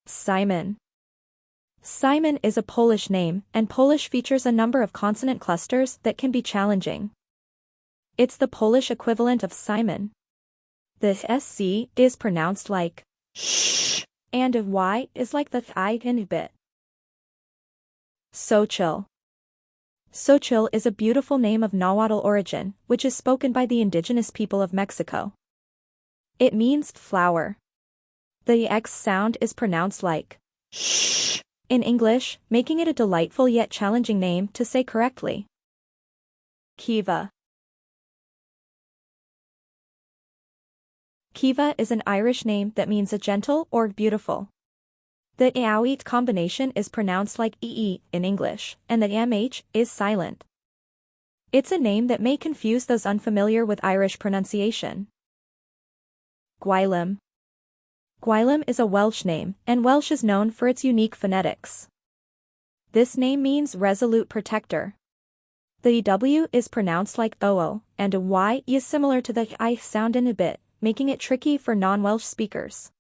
Simon. Simon is a Polish name, and Polish features a number of consonant clusters that can be challenging. It's the Polish equivalent of Simon. The SC is pronounced like sh, and a Y is like the I in a bit. Xochitl. Xochitl is a beautiful name of Nahuatl origin, which is spoken by the indigenous people of Mexico. It means flower. The X sound is pronounced like sh in English, making it a delightful yet challenging name to say correctly. Kiva. Kiva is an Irish name that means a gentle or beautiful. The AOE combination is pronounced like EE in English, and the MH is silent. It's a name that may confuse those unfamiliar with Irish pronunciation. Gwilym. Gwilym is a Welsh name, and Welsh is known for its unique phonetics. This name means resolute protector. The W is pronounced like OO, and a Y is similar to the I sound in a bit, making it tricky for non-Welsh speakers.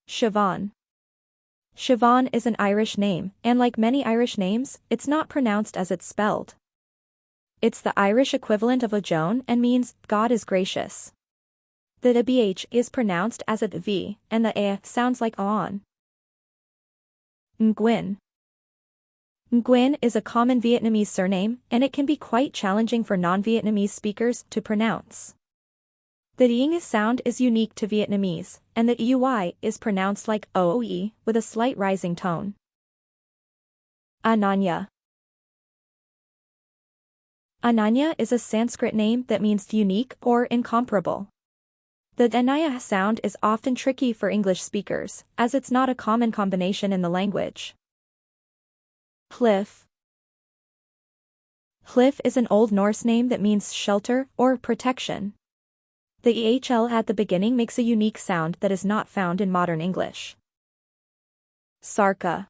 Siobhan. Siobhan is an Irish name, and like many Irish names, it's not pronounced as it's spelled. It's the Irish equivalent of Ojon and means, God is gracious. The BH is pronounced as a V, and the A sounds like on. Nguyen. Nguyen is a common Vietnamese surname, and it can be quite challenging for non-Vietnamese speakers to pronounce. The Ying sound is unique to Vietnamese, and the UI is pronounced like OE, with a slight rising tone. Ananya. Ananya is a Sanskrit name that means unique or incomparable. The Anaya sound is often tricky for English speakers, as it's not a common combination in the language. Cliff. Cliff is an Old Norse name that means shelter or protection. The EHL at the beginning makes a unique sound that is not found in modern English. Sarka.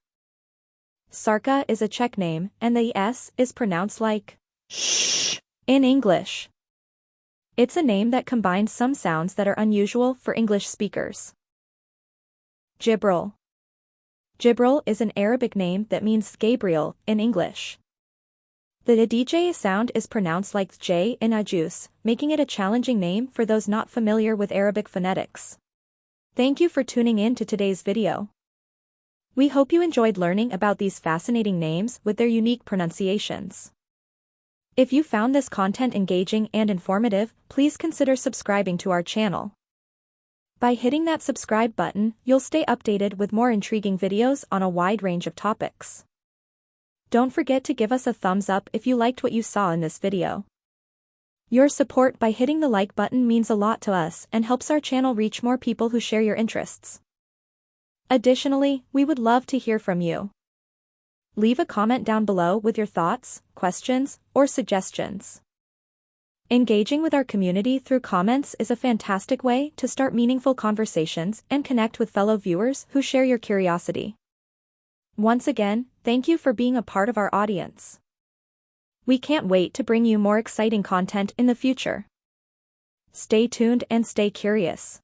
Sarka is a Czech name, and the S is pronounced like sh in English. It's a name that combines some sounds that are unusual for English speakers. Jibril. Jibril is an Arabic name that means Gabriel in English. The DJ sound is pronounced like J in Ajus, making it a challenging name for those not familiar with Arabic phonetics. Thank you for tuning in to today's video. We hope you enjoyed learning about these fascinating names with their unique pronunciations. If you found this content engaging and informative, please consider subscribing to our channel. By hitting that subscribe button, you'll stay updated with more intriguing videos on a wide range of topics. Don't forget to give us a thumbs up if you liked what you saw in this video. Your support by hitting the like button means a lot to us and helps our channel reach more people who share your interests. Additionally, we would love to hear from you. Leave a comment down below with your thoughts, questions, or suggestions. Engaging with our community through comments is a fantastic way to start meaningful conversations and connect with fellow viewers who share your curiosity. Once again, thank you for being a part of our audience. We can't wait to bring you more exciting content in the future. Stay tuned and stay curious.